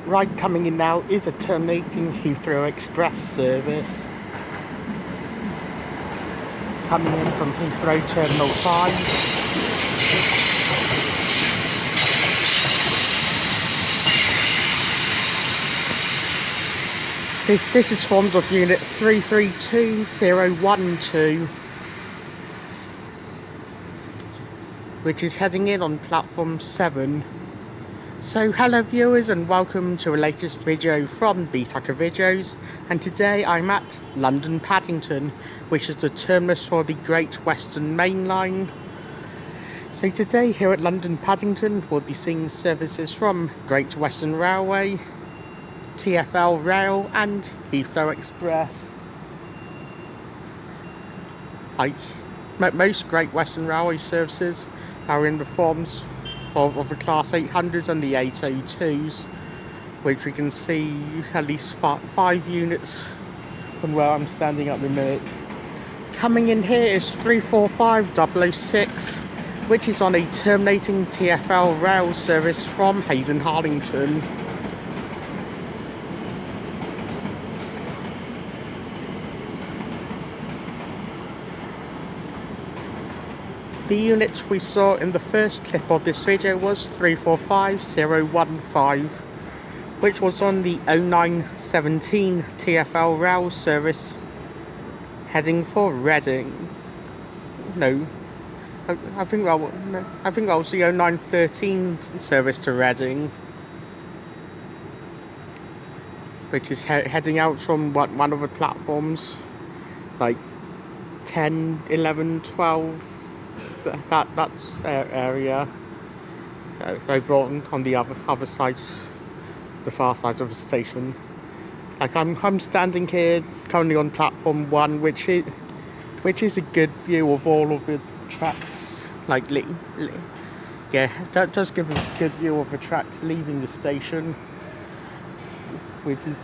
Right, coming in now is a terminating Heathrow Express service. Coming in from Heathrow Terminal 5. This is formed of unit 332012, which is heading in on platform 7. So hello viewers and welcome to a latest video from BTucker videos, and today I'm at London Paddington, which is the terminus for the Great Western Main Line. So today here at London Paddington we'll be seeing services from Great Western Railway, TfL Rail and Heathrow Express. Like most Great Western Railway services are in the forms of the Class 800s and the 802s, which we can see at least 5 units from where I'm standing at the minute. Coming in here is 345006, which is on a terminating TfL Rail service from Hayes and Harlington. The unit we saw in the first clip of this video was 345015, which was on the 0917 TfL Rail service heading for Reading. No, I think that was the 0913 service to Reading, which is heading out from one of the platforms, like 10, 11, 12. That's area over on the other side, the far side of the station. Like I'm standing here currently on platform 1, which is a good view of all of the tracks. Yeah, that does give a good view of the tracks leaving the station, which is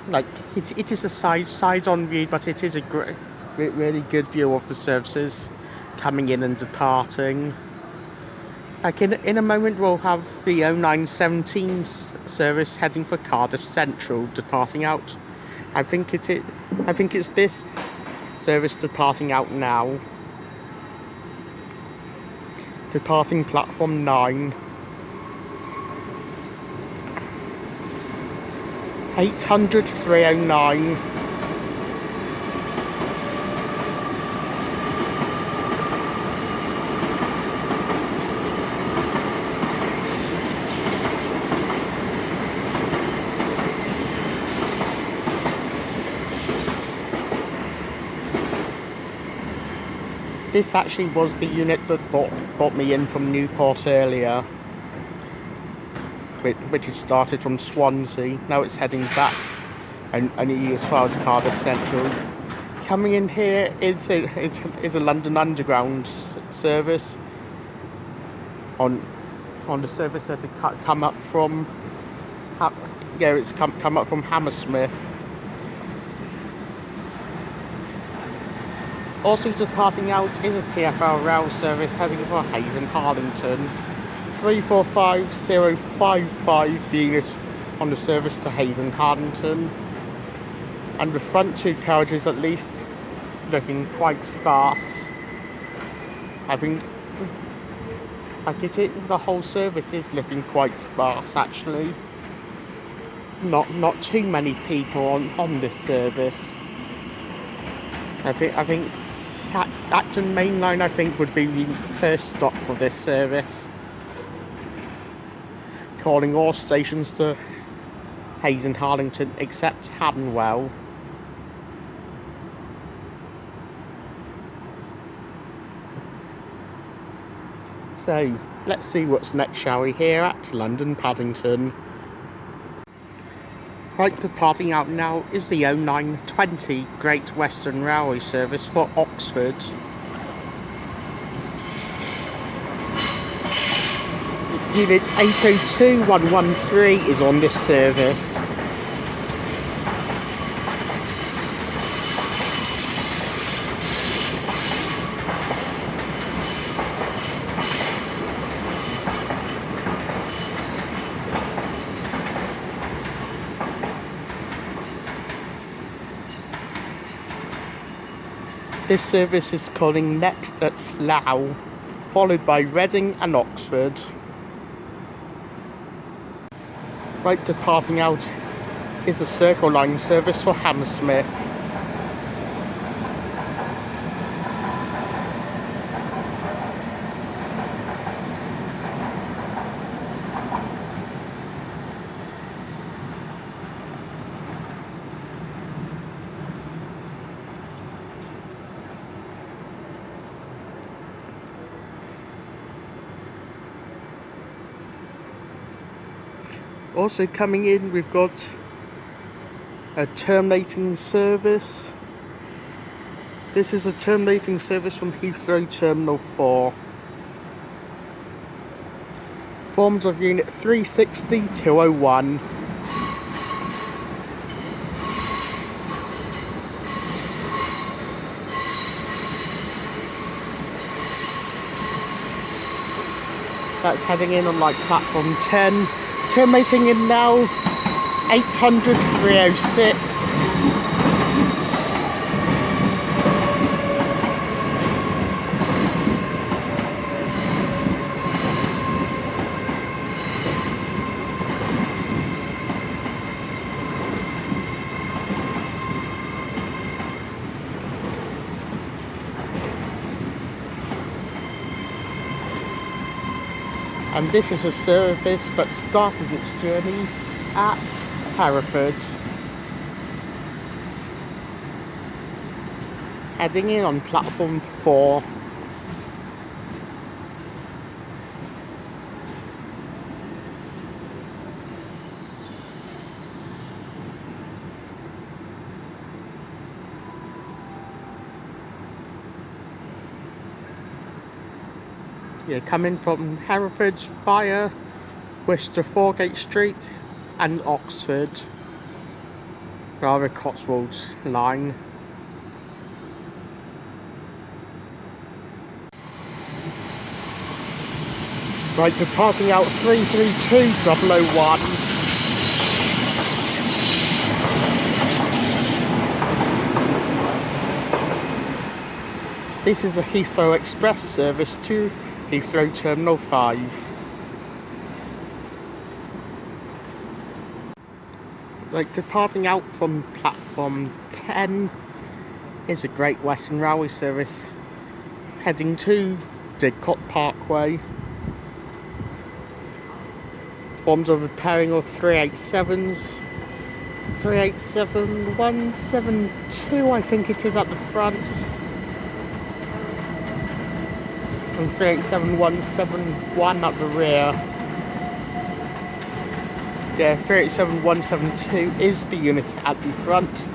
like it is a size on view, but it is a really good view of the services coming in and departing. Like in a moment we'll have the 0917 service heading for Cardiff Central departing out. I think it's this service departing out now, departing platform 9. 800 309. This actually was the unit that brought me in from Newport earlier, which had started from Swansea. Now it's heading back and only as far as Cardiff Central. Coming in here is a London Underground service on the service that had come up from come up from Hammersmith. Also departing out is a TfL Rail service heading for Hayes and Harlington. 345055 unit on the service to Hayes and Harlington. And the front 2 carriages at least looking quite sparse. The whole service is looking quite sparse actually. Not too many people on this service. I think Acton Main Line would be the first stop for this service, calling all stations to Hayes and Harlington except Hanwell. So let's see what's next, shall we, here at London Paddington. Right, departing out now is the 0920 Great Western Railway service for Oxford. Unit 802113 is on this service. This service is calling next at Slough, followed by Reading and Oxford. Right, departing out is a Circle line service for Hammersmith. Also coming in, we've got a terminating service. This is a terminating service from Heathrow Terminal 4. Forms of Unit 360-201. That's heading in on like platform 10. Terminating in now, 800 306. And this is a service that started its journey at Hereford. Heading in on platform 4. Yeah, coming from Hereford via Worcester Foregate Street and Oxford via the Cotswolds line. Right, departing out 332-001. This is a Heathrow Express service to Heathrow Terminal 5. Like, departing out from platform 10 is a Great Western Railway service heading to Didcot Parkway. Forms of a pairing of 387s. 387172, I think it is, at the front. And 387171 at the rear. Yeah, 387172 is the unit at the front,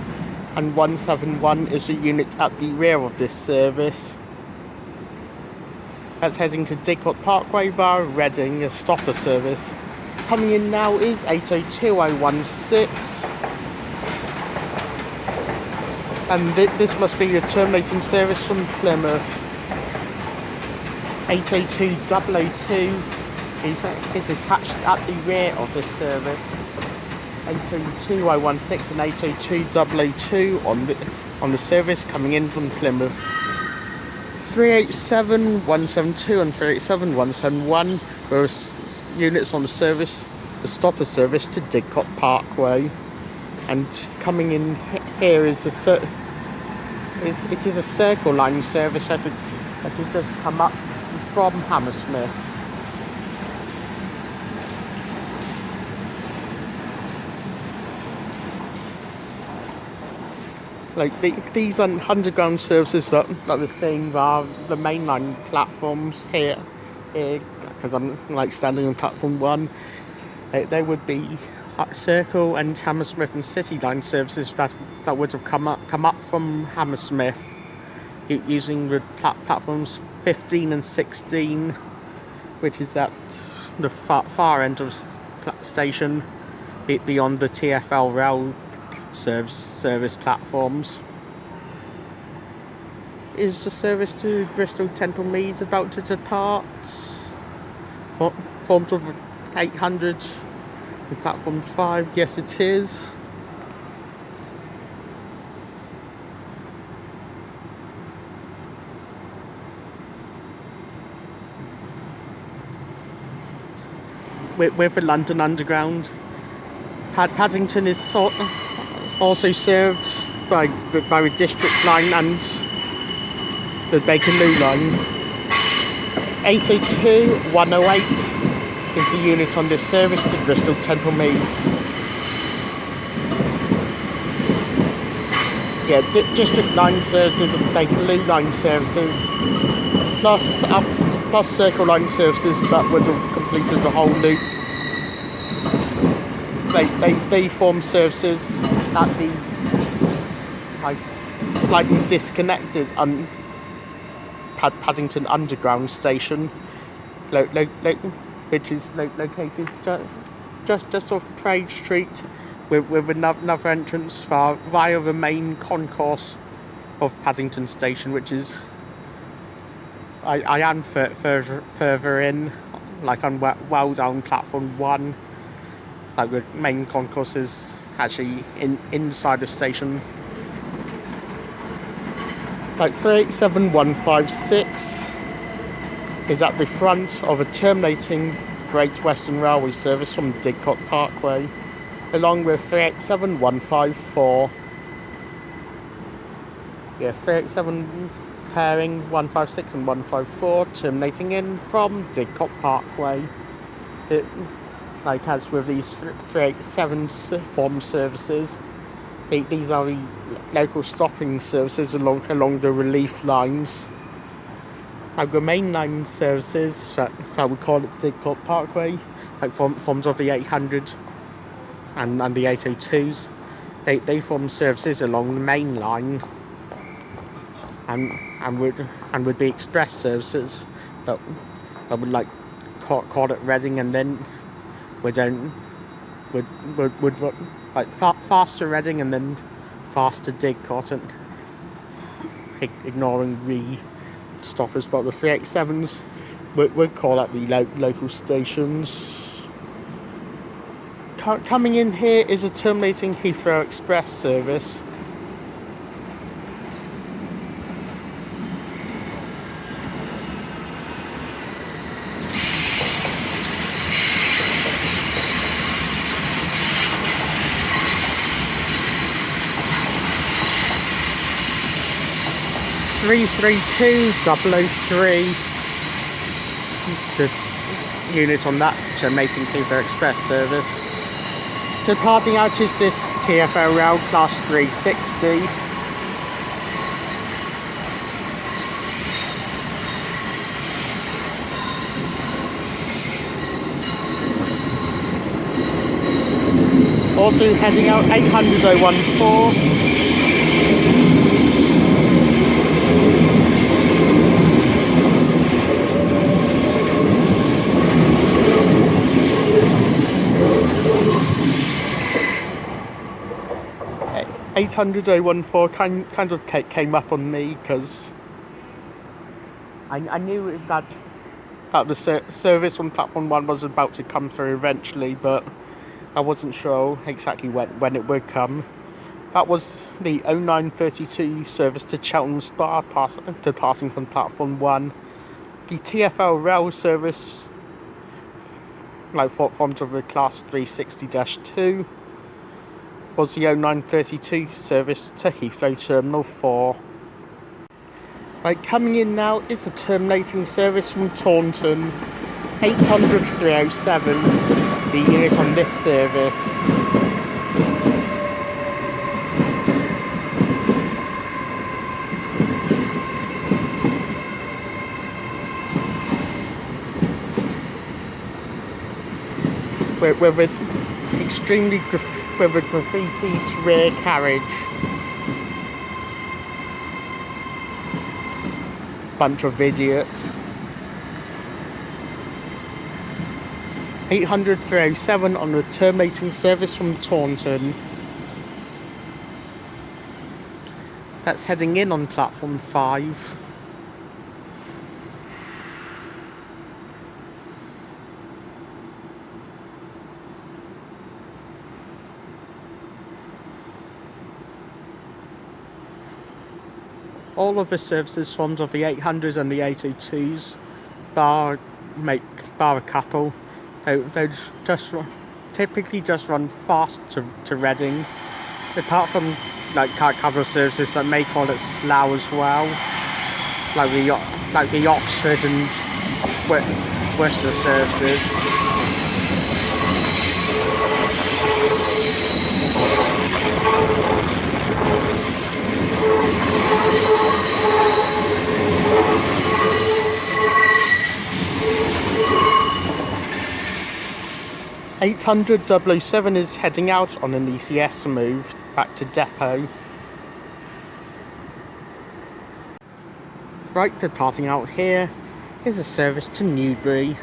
and 171 is the unit at the rear of this service. That's heading to Didcot Parkway via Reading, a stopper service. Coming in now is 802016. And this must be a terminating service from Plymouth. 802002 is attached at the rear of this service. 802016 and 802002 on the service coming in from Plymouth. 387172 and 387171 were units on the service, the stopper service to Didcot Parkway. And coming in here is it is a Circle line service that has just come up from Hammersmith. Like these underground services that we're seeing are the mainline platforms here, because I'm like standing on platform 1. There would be Circle and Hammersmith and City line services that would have come up from Hammersmith using the platforms 15 and 16, which is at the far end of the station, beyond the TfL Rail service platforms. Is the service to Bristol Temple Meads about to depart? Formed of 800 and platform 5, yes it is. with the London Underground. Paddington is also served by the District line and the Bakerloo line. 802 108 is the unit on this service to Bristol Temple Meads. Yeah, District line services and Bakerloo line services, plus Circle line services that would have completed the whole loop. They form services at the slightly disconnected Paddington Underground station, which is located just off Prague Street, with another entrance via the main concourse of Paddington Station, which is I am further in, like on well down platform 1. Like the main concourse is actually inside the station. Like 387156 is at the front of a terminating Great Western Railway service from Didcot Parkway, along with 387154. Yeah, 387 pairing 156 and 154 terminating in from Didcot Parkway. Like as with these 387 form services, these are the local stopping services along the relief lines. Like the main line services that we call it Didcot Parkway, like forms of the 800 and the 802s, they form services along the main line, and would be express services that would like call it Reading, and then would like faster Reading and then faster Didcot, and ignoring the stoppers. But the 387s would call that the local stations. Coming in here is a terminating Heathrow Express service. (332) 003. This unit on that terminating Heathrow Express service. Departing out is this TfL Rail Class 360. Also heading out 800/014. kind of came up on me because I knew that the service on platform 1 was about to come through eventually, but I wasn't sure exactly when it would come. That was the 0932 service to Cheltenham Spa, departing from platform 1. The TfL Rail service, like forms of the class 360-2, was the 0932 service to Heathrow Terminal 4. Right, coming in now is the terminating service from Taunton, 800/307, the unit on this service. With an extremely with a graffitied rear carriage. Bunch of idiots. 800/307 on the terminating service from Taunton. That's heading in on platform 5. All of the services forms of the 800s and the 802s, bar a couple, They typically just run fast to Reading. Apart from like a couple of services that may call it Slough as well, like the Oxford and Worcester services. 800 007 is heading out on an ECS move back to depot. Right, departing out here is a service to Newbury.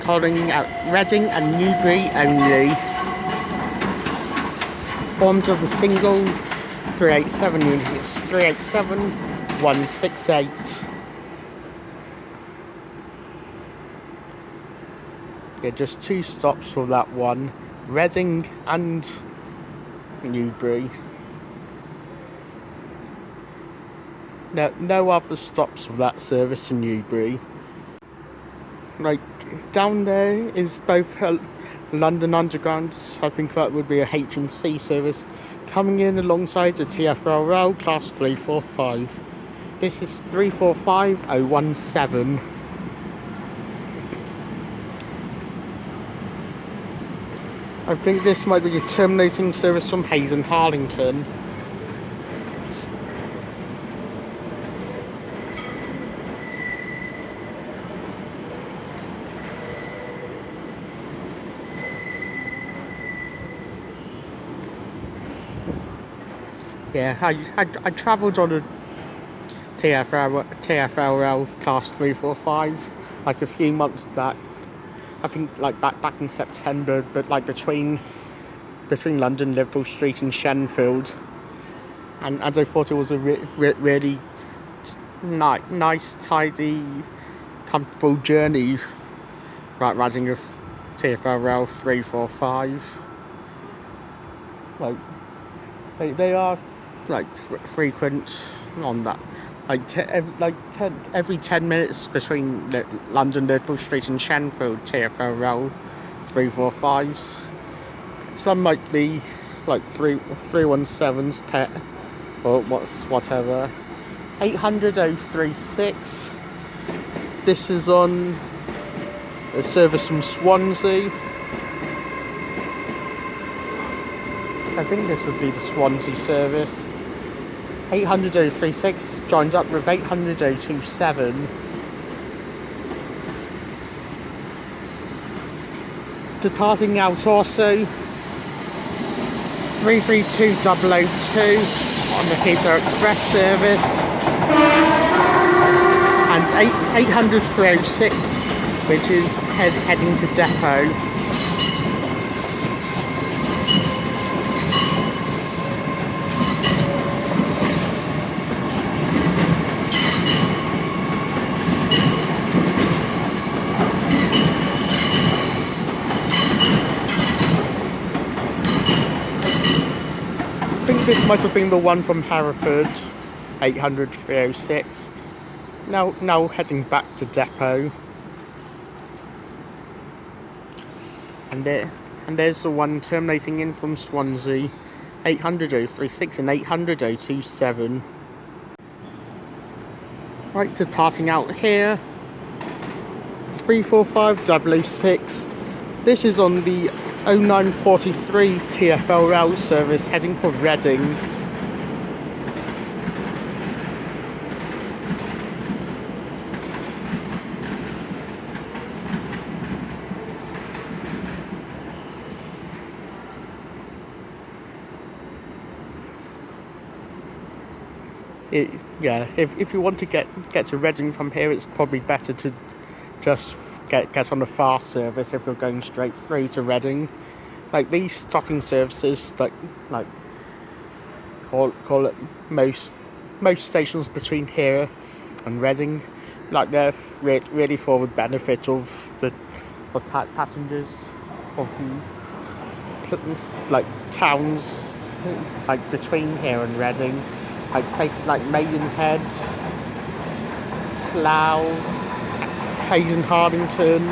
Calling out Reading and Newbury only. Formed of a single 387 unit, it's 387168. Yeah, just 2 stops for that one, Reading and Newbury. No other stops of that service in Newbury. Like, down there is both London Underground, I think that would be a H&C service, coming in alongside the TfL Rail Class 345. This is 345017. I think this might be a terminating service from Hayes and Harlington. Yeah, I travelled on a TfL Rail Class 345 like a few months back. I think like back in September, but like between London, Liverpool Street and Shenfield, and I thought it was a really nice, tidy, comfortable journey. Riding a TfL Rail 345. Like they are like frequent on that. Every 10 minutes between London, Liverpool Street and Shenfield, TfL Rail 345s. Some might be like 317s pet or whatever. 800 036. This is on a service from Swansea. I think this would be the Swansea service. 800 036 joins up with 800 027. Departing out also 332002 on the Heathrow Express service, and 800 306, which is heading to depot. I think this might have been the one from Hereford, 800 306. Now heading back to depot. And there's the one terminating in from Swansea, 800 036 and 800 027. Right, departing out here, 345 006. This is on the 0943 TfL Rail service heading for Reading. If you want to get to Reading from here, it's probably better to just get on a fast service if you're going straight through to Reading. Like these stopping services, like call it most stations between here and Reading, like they're really for the benefit of passengers of the like towns like between here and Reading, like places like Maidenhead, Slough, Hayes and Hardington,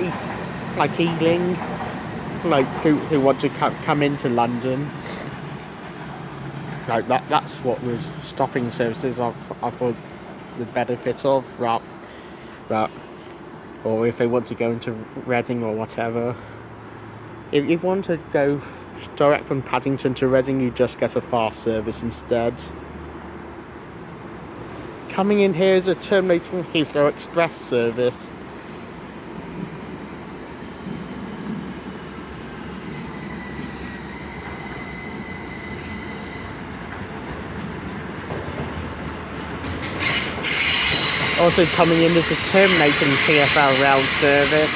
East, like Ealing, like who want to come into London. Like that's what the stopping services I thought the benefit of, right? Or if they want to go into Reading or whatever. If you want to go direct from Paddington to Reading, you just get a fast service instead. Coming in here is a terminating Heathrow Express service. Also coming in is a terminating TfL Rail service.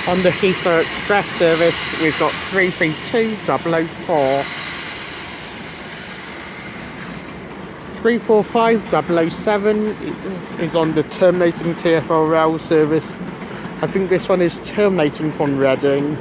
On the Heathrow Express service, we've got 332-004, 345-007 is on the terminating TfL Rail service. I think this one is terminating from Reading.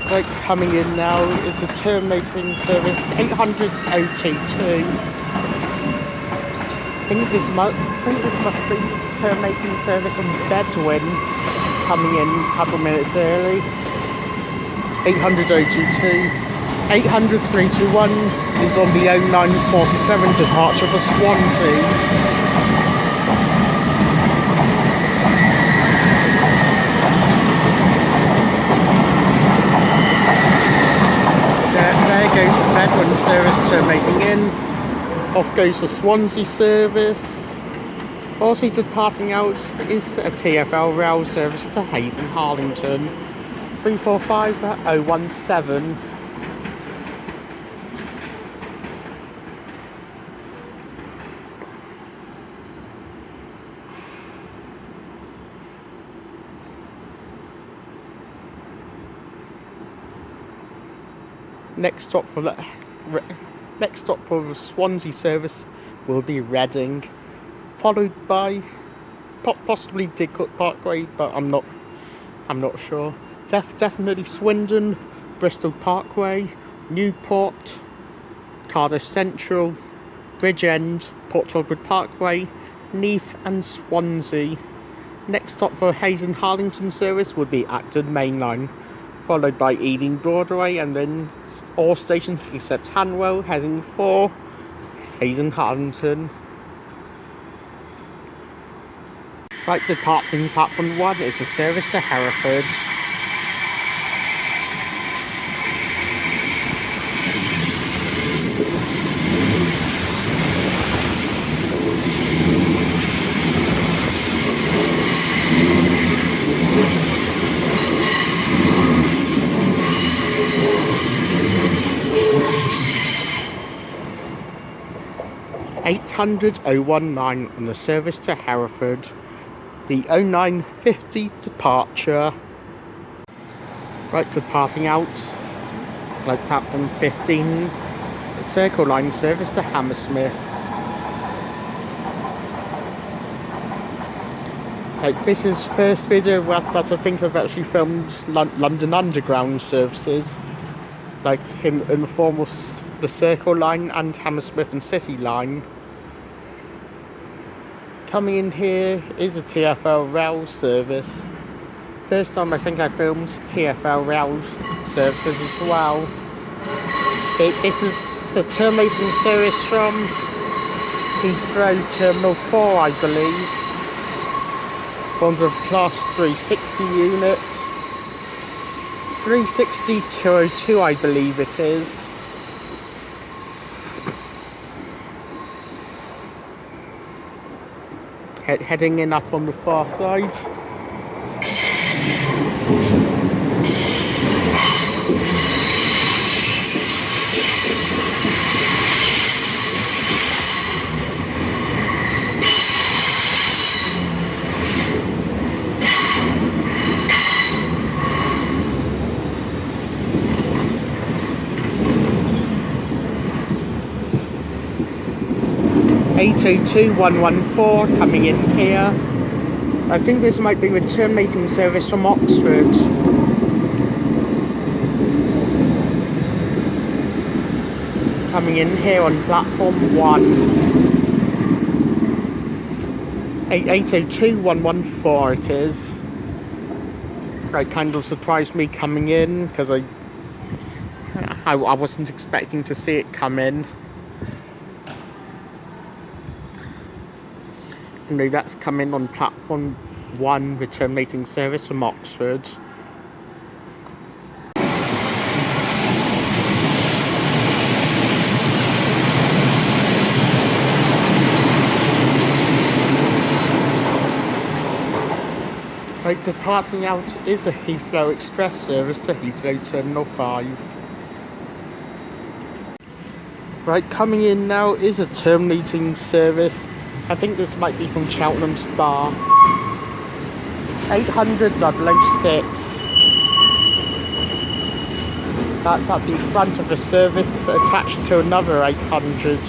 Right, coming in now is a terminating service 800 OT2. I think this must be terminating service on Bedouin, coming in a couple minutes early. 800 OT2. 800 321 is on the 0947 departure for Swansea. There goes the Bedouin service terminating in. Off goes the Swansea service. Also departing out is a TfL Rail service to Hayes and Hardington. 345-017. Next stop for the Swansea service will be Reading, followed by possibly Didcot Parkway, but I'm not sure. Definitely Swindon, Bristol Parkway, Newport, Cardiff Central, Bridgend, Port Talbot Parkway, Neath and Swansea. Next stop for Hayes and Hardington service would be Acton Main Line, followed by Ealing Broadway, and then all stations except Hanwell heading for Hayes and Hardington. Right, departing platform 1 is a service to Hereford. (800-019) on the service to Hereford. The 0950 departure. Right, departing out, like platform 15, the Circle Line service to Hammersmith. Like, this is first video that I think I've actually filmed London Underground services, like in the form of the Circle Line and Hammersmith and City Line. Coming in here is a TfL Rail service. First time I think I filmed TfL Rail services as well. This is a terminating service from Heathrow Terminal 4, I believe. One of Class 360 unit. 360-202, I believe it is. Heading in up on the far side. 802114 coming in here. I think this might be the terminating service from Oxford. Coming in here on platform 1. 802114 it is. It kind of surprised me coming in because I wasn't expecting to see it come in. Anyway, that's coming on platform 1 with terminating service from Oxford. Right, departing out is a Heathrow Express service to Heathrow Terminal 5. Right, coming in now is a terminating service. I think this might be from Cheltenham Spa. 800-006. That's at the front of the service, attached to another 800.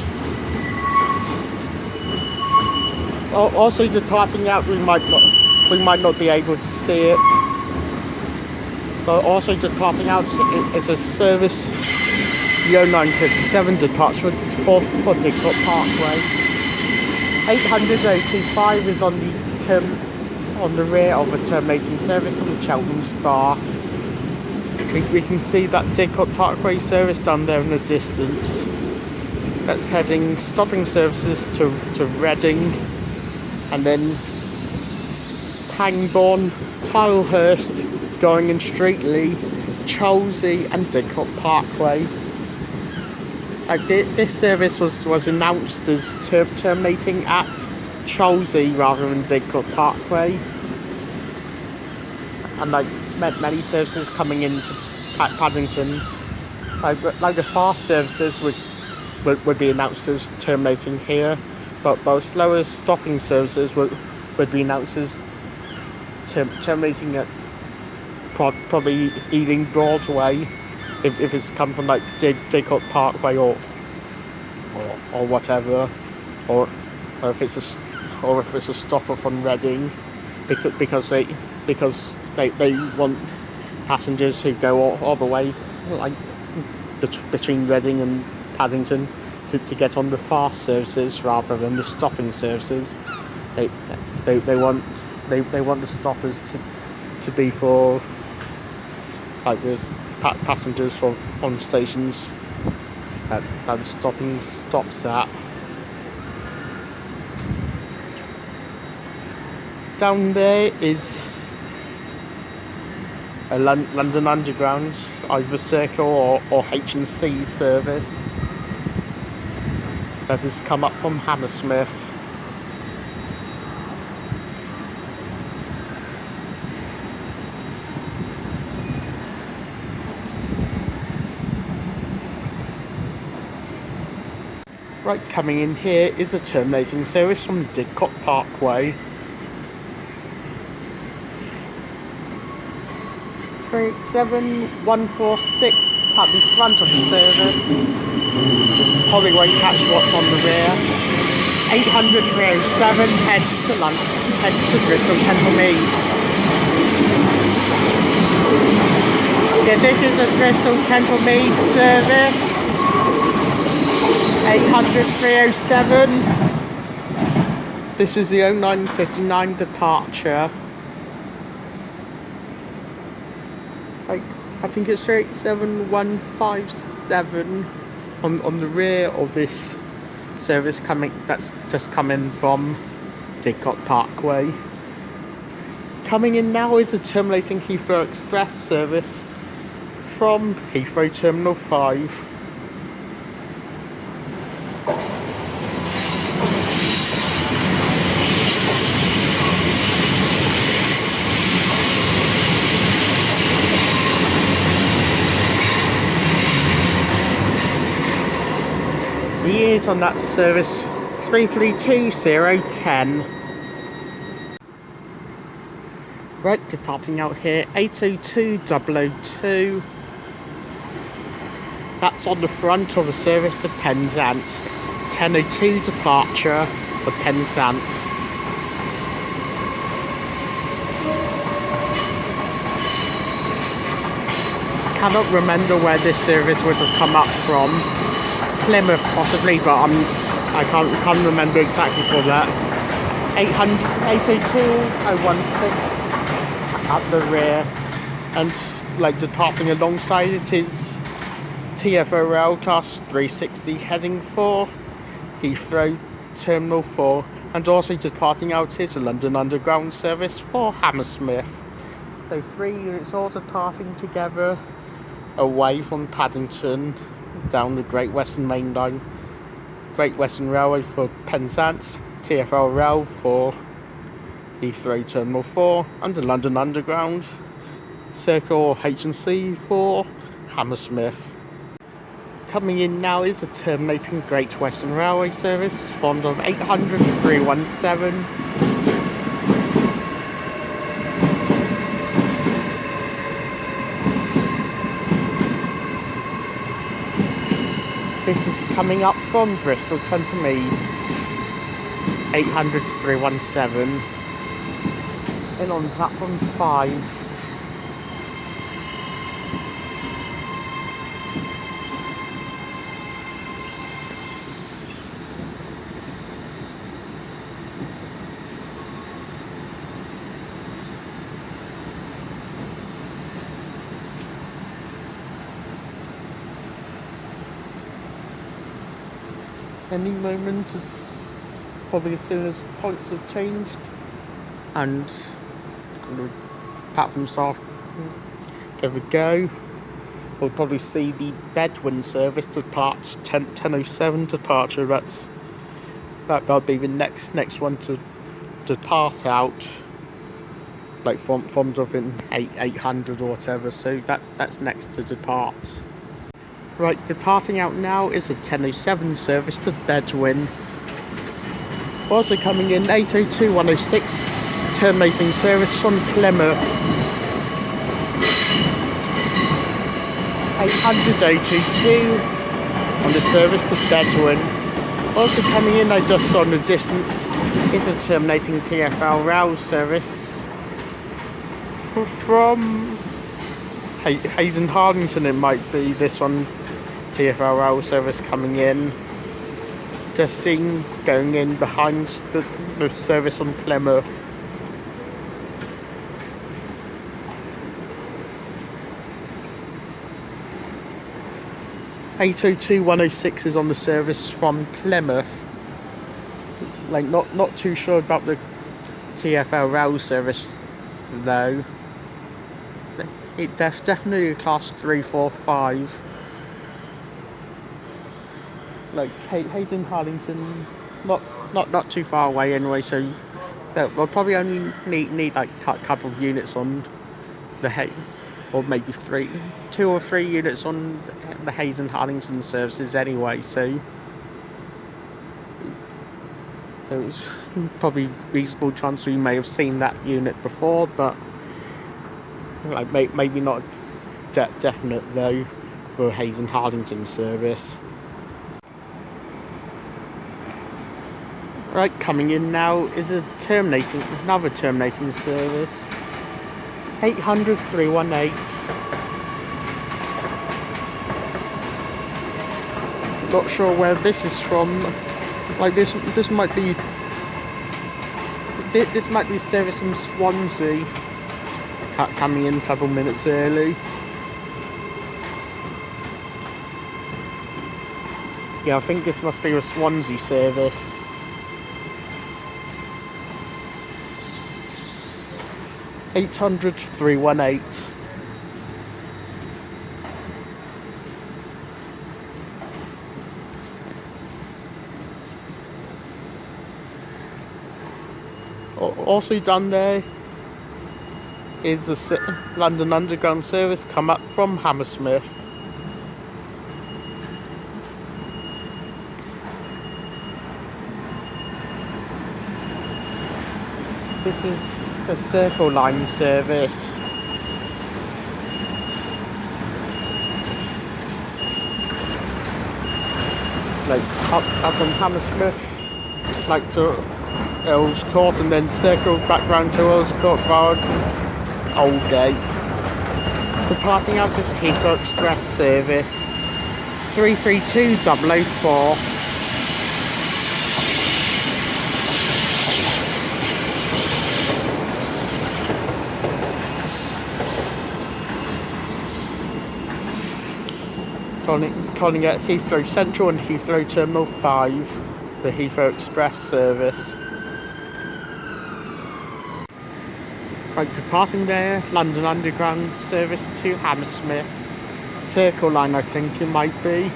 Also departing out, we might not be able to see it. But also departing out is a service, the 0937 departure for Didcot Parkway. 800-025 is on the rear of a terminating service from Cheltenham Spa. We can see that Didcot Parkway service down there in the distance. That's heading, stopping services to Reading, and then Pangbourne, Tilehurst, going in Streatley, Chelsea and Didcot Parkway. This service was announced as terminating at Chelsea rather than Didcot Parkway, and many services coming into Paddington, like the fast services would be announced as terminating here, but both slower stopping services would be announced as terminating at probably Ealing Broadway if it's come from like Didcot Parkway or whatever, or if it's a stopper from Reading, because they want passengers who go all the way like between Reading and Paddington to get on the fast services rather than the stopping services. They want the stoppers to be for like the passengers on stations that the stopping stops at. Down there is a London Underground, either Circle or H&C service that has come up from Hammersmith. Right, coming in here is a terminating service from Didcot Parkway. 38146 at the front of the service. Probably won't catch what's on the rear. 800-307 heads to Bristol Temple Meads. Yeah, this is a Bristol Temple Meads service. 800-307. This is the 0959 departure. I think it's 387-157 on the rear of this service that's just coming from Didcot Parkway. Coming in now is a terminating Heathrow Express service from Heathrow Terminal 5. The years on that service 332010. Right, departing out here 802-002. That's on the front of the service to Penzance. 10:02 departure for Penzance. I cannot remember where this service would have come up from. Plymouth possibly, but I can't remember exactly for that. 802.016 at the rear, and like departing alongside it is TfL Rail class 360 heading for Heathrow Terminal 4, and also departing out is a London Underground service for Hammersmith. So 3 units all departing together away from Paddington down the Great Western Main Line. Great Western Railway for Penzance, TfL Rail for Heathrow Terminal 4, and the London Underground, Circle and Ciy for Hammersmith. Coming in now is a terminating Great Western Railway service, formed of 800-317. This is coming up from Bristol Centre Meads, 800-317, and on platform 5. Any moment, probably as soon as points have changed, and the platforms off, give a go. We'll probably see the Bedouin service depart 10:07 departure. That'll be the next one to depart out, like from in 800 or whatever. So that's next to depart. Right, departing out now is a 10:07 service to Bedouin. Also coming in 802.106, terminating service from Plymouth. 800.022 on the service to Bedouin. Also coming in, I just saw in the distance, is a terminating TfL Rail service from Hayes and Harlington. It might be this one. TfL Rail service coming in, just seen going in behind the service on Plymouth. (802.106) is on the service from Plymouth. Like not too sure about the TfL Rail service though. It definitely a class 345. Like Hayes and Harlington, not too far away anyway, so we'll probably only need like a couple of units on the Hayes, or maybe 2 or 3 units on the Hayes and Harlington services anyway. So it's probably reasonable chance we may have seen that unit before, but like maybe not definite though for Hayes and Harlington service. Right, coming in now is another terminating service, 800-318. Not sure where this is from. Like this might be service from Swansea, coming in a couple minutes early. Yeah, I think this must be a Swansea service. (800-318). Also done there is the London Underground service come up from Hammersmith. This is a Circle Line service. like up on Hammersmith, like to Earl's Court, and then circle back round to Earl's Court Road, Aldgate. Departing out as Heathrow Express service 332004. Calling at Heathrow Central and Heathrow Terminal 5, the Heathrow Express service. Right, departing there, London Underground service to Hammersmith. Circle line, I think it might be.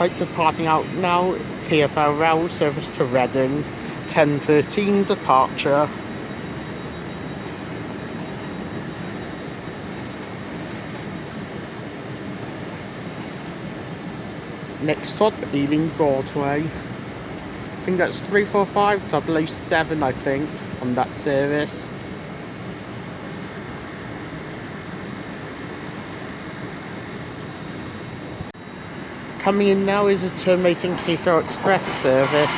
Right, departing out now, TfL Rail service to Reading, 10:13 departure. Next stop, Ealing Broadway. I think that's 345007, I think, on that service. Coming in now is a terminating Heathrow Express service.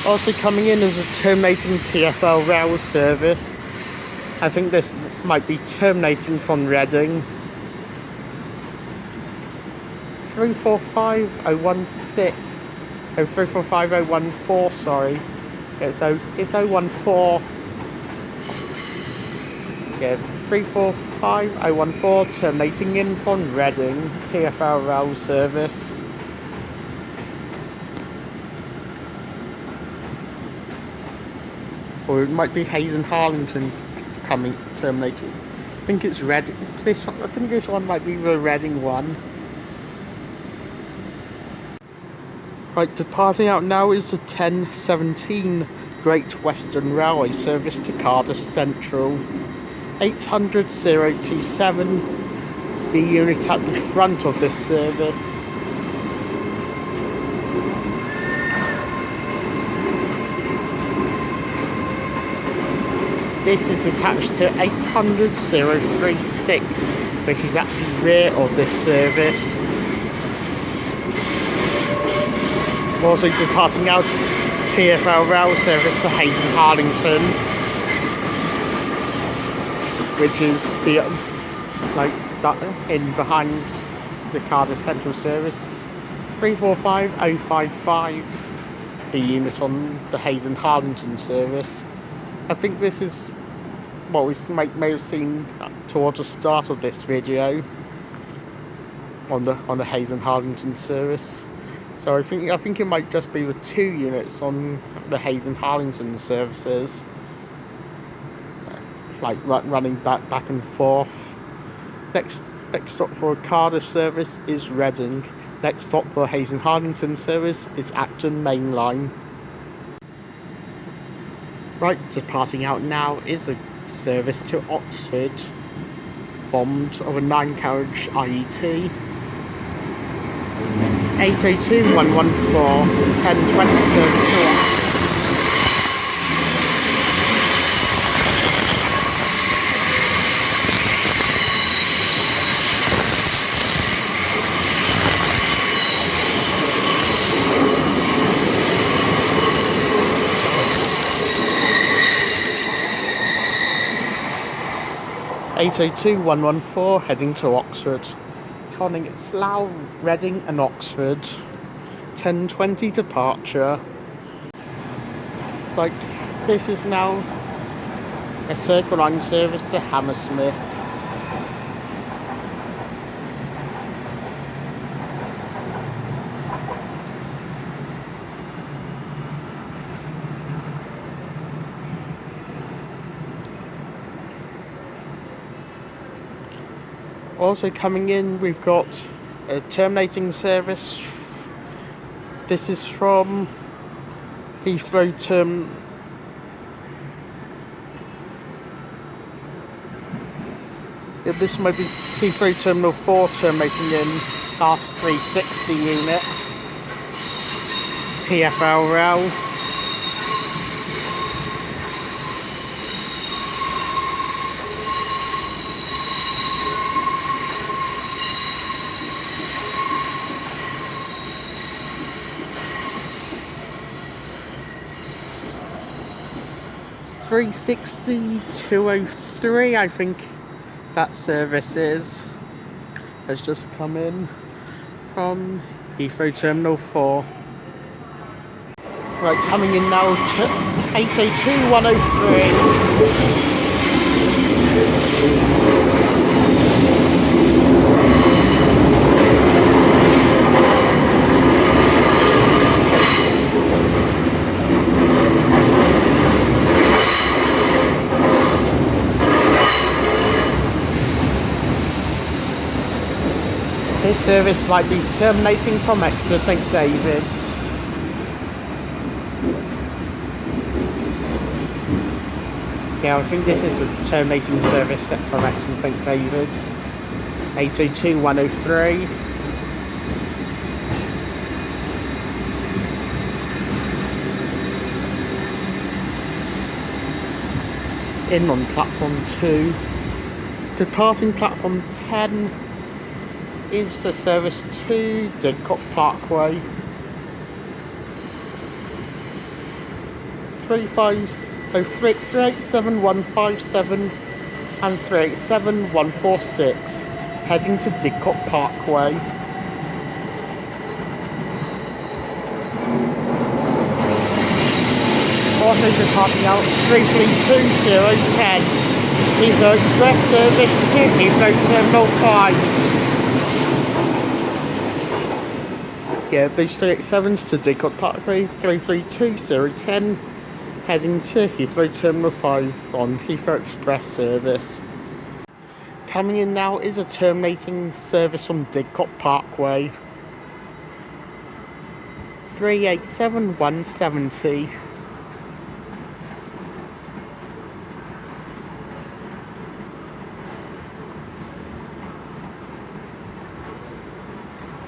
Also coming in is a terminating TfL Rail service. I think this might be terminating from Reading. 345016. Oh, 345014, sorry. It's 014. Yeah, 345014, terminating in from Reading, TfL Rail service. Or it might be Hayes and Harlington terminating. I think it's Reading. I think this one might be the Reading one. Right, departing out now is the 10:17 Great Western Railway service to Cardiff Central. 800-027, the unit at the front of this service. This is attached to 800-036, which is at the rear of this service. Also departing out TfL Rail service to Hayes and Harlington, which is the in behind the Cardiff Central service. 345055, the unit on the Hayes and Harlington service. I think this is what we may have seen towards the start of this video on the Hayes and Harlington service. So I think it might just be the two units on the Hayes and Harlington services, like running back and forth. Next stop for a Cardiff service is Reading. Next stop for Hayes and Harlington service is Acton Main Line. Right, departing out now is a service to Oxford, formed of a 9-carriage IET. 802-114, 1020 service to Oxford. 802-114, heading to Oxford. Calling it Slough, Reading and Oxford. 10:20 departure. Like, this is now a Circle line service to Hammersmith. Also coming in, we've got a terminating service. This is from Heathrow This might be Heathrow Terminal 4 terminating in class 360 unit. TfL Rail. (360-203), I think that service has just come in from Heathrow Terminal 4. Right, coming in now to 802-103. This service might be terminating from Exeter St David's. Yeah, I think this is a terminating service from Exeter St David's. 802-103. In on platform 2. Departing platform 10 is the service to Didcot Parkway. 387-157 and 387-146 heading to Didcot Parkway. Also departing out 332-010 Heathrow Express service to Heathrow Terminal 5. Yeah, these 387s to Didcot Parkway, 332-010 heading to Heathrow Terminal 5 on Heathrow Express service. Coming in now is a terminating service from Didcot Parkway. 387-170.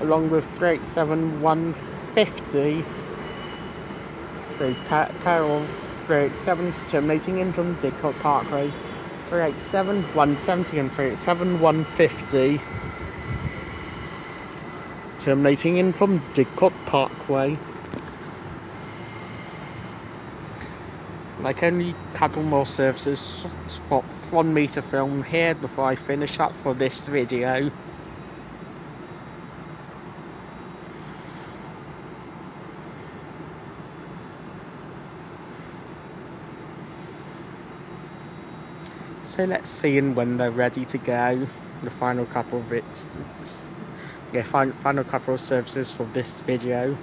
Along with 387-150, the pair of 387s terminating in from Didcot Parkway, 387-170 and 387-150 terminating in from Didcot Parkway. Like only a couple more services from me to film here before I finish up for this video. So let's see when they're ready to go. The final couple of final couple of services for this video.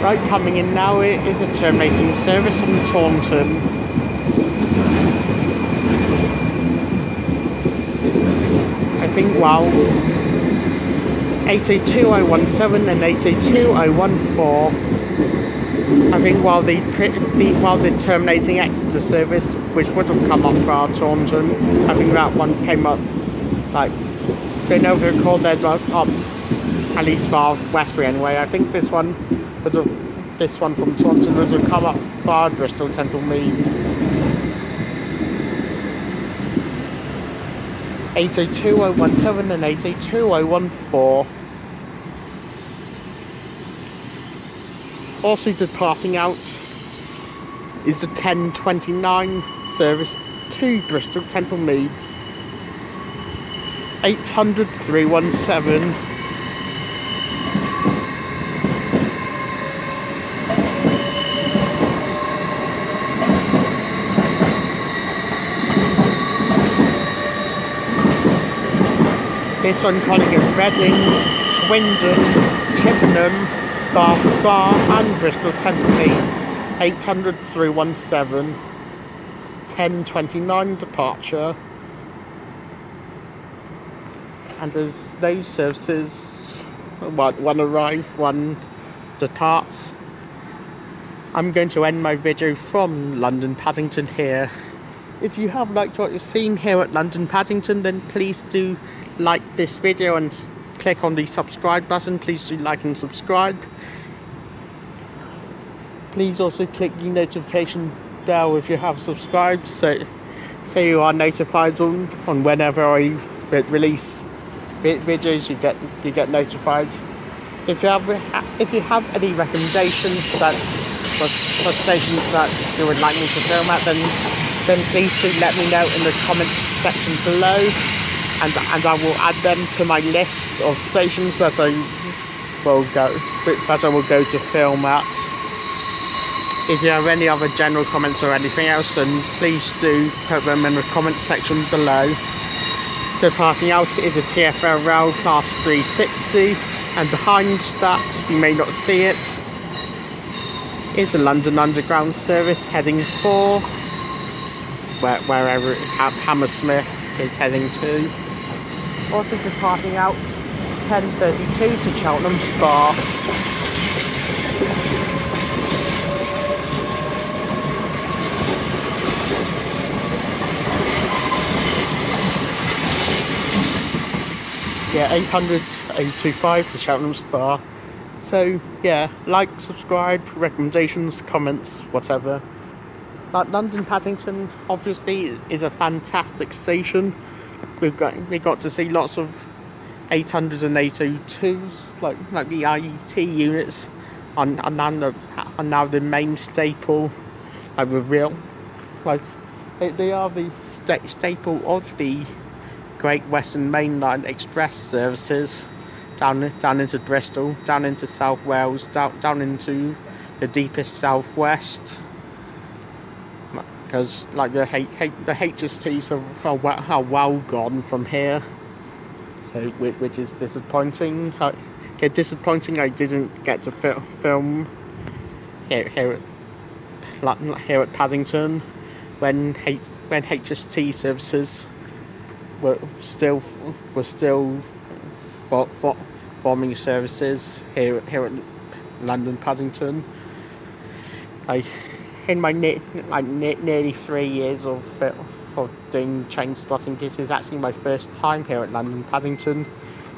Right, coming in now it is a terminating service from Taunton. I think 802-017 and 802-014. I think while the terminating Exeter service, which would have come up for our Taunton, I think that one came up, like, they never called that up, at least for Westbury anyway. I think this one from Taunton would have come up for Bristol Temple Meads. 802-017 and 802-014. Also departing out is the 1029 service to Bristol Temple Meads. 800-317. This one calling at Reading, Swindon, Chippenham, Bath Spa and Bristol Temple Meads. 800-317. 1029 departure. And as those services, one arrive, one departs, I'm going to end my video from London Paddington here if you have liked what you've seen here at London Paddington, then please do like this video and click on the subscribe button. Please do like and subscribe. Please also click the notification bell if you have subscribed, so you are notified on whenever I release videos. You get notified. If you have any recommendations for stations that you would like me to film at, then please do let me know in the comments section below, and I will add them to my list of stations that I will go to film at. If you have any other general comments or anything else, then please do put them in the comments section below. Departing out is a TfL Rail Class 360, and behind that, you may not see it, is a London Underground service heading for wherever Hammersmith is heading to. Also departing out 10:32 to Cheltenham Spa. Yeah, 825 to Cheltenham Spa. So yeah, like, subscribe, recommendations, comments, whatever. London Paddington obviously is a fantastic station. We got to see lots of 800s and 802s, like the IET units are now the main staple, like the real, like they are the staple of the Great Western Mainline Express services down into Bristol, down into South Wales, down into the deepest southwest. Because like the HSTs are well gone from here, so which is disappointing. Disappointing I didn't get to film here at Paddington when HST services were still forming services here at London Paddington. In my nearly 3 years of doing train spotting, this is actually my first time here at London Paddington,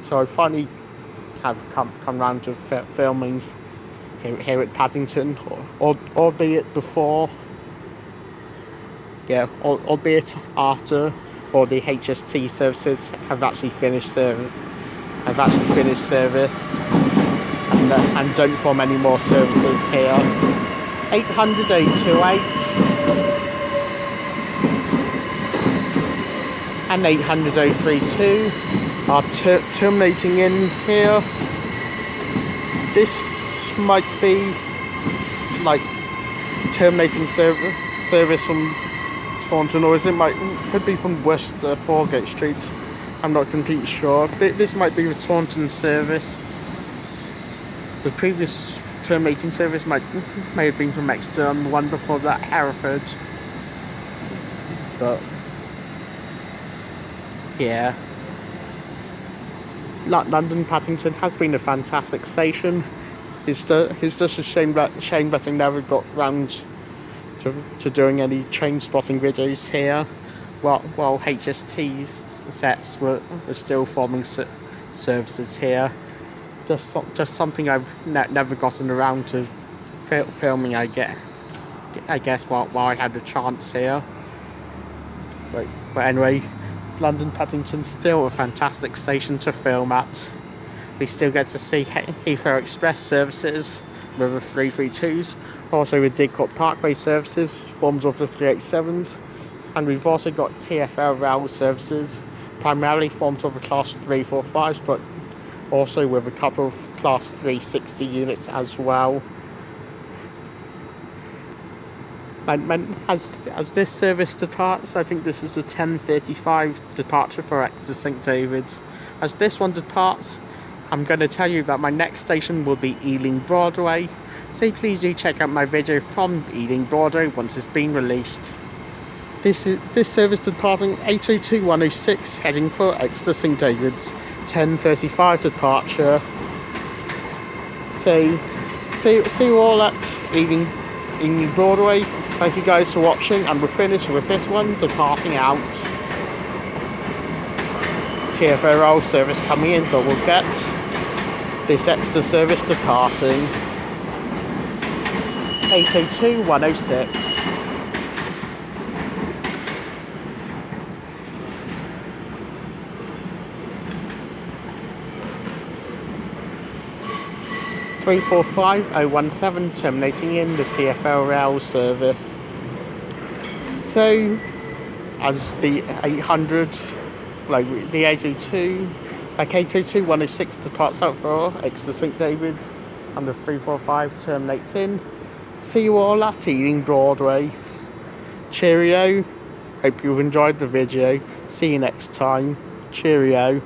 so I finally have come round to filming here at Paddington, albeit before, albeit after all the HST services have actually finished service, and don't form any more services here. 800 828 and 800 032 are terminating in here. This might be like terminating service from Taunton, or could be from Worcester, Foregate Street. I'm not completely sure. This might be the Taunton service. The previous terminating service may have been from Exeter, and the one before that Hereford. But yeah, London Paddington has been a fantastic station. It's just a shame that I never got round to doing any train spotting videos here, while HST sets were still forming services here. Just something I've never gotten around to filming, I guess, while I had the chance here. But anyway, London Paddington's still a fantastic station to film at. We still get to see Heathrow Express services with the 332s, also with Didcot Parkway services, forms of the 387s, and we've also got TfL Rail services, primarily formed of the Class 345s, but also with a couple of Class 360 units as well. And as this service departs, I think this is a 10:35 departure for Exeter St David's. As this one departs, I'm going to tell you that my next station will be Ealing Broadway, so please do check out my video from Ealing Broadway once it's been released. This service departing 802-106 heading for Exeter St David's, 10:35 departure. So see you all at Ealing Broadway. Thank you guys for watching, and we're finished with this one, departing out. TfL Rail service coming in, but we'll get this extra service departing. 802.106. Three four five 017 terminating in the TfL Rail service. So, as the 800, like the 802, like 802.106 departs out for extra St David's, and the 345 terminates in. See you all at Ealing Broadway. Cheerio. Hope you've enjoyed the video. See you next time. Cheerio.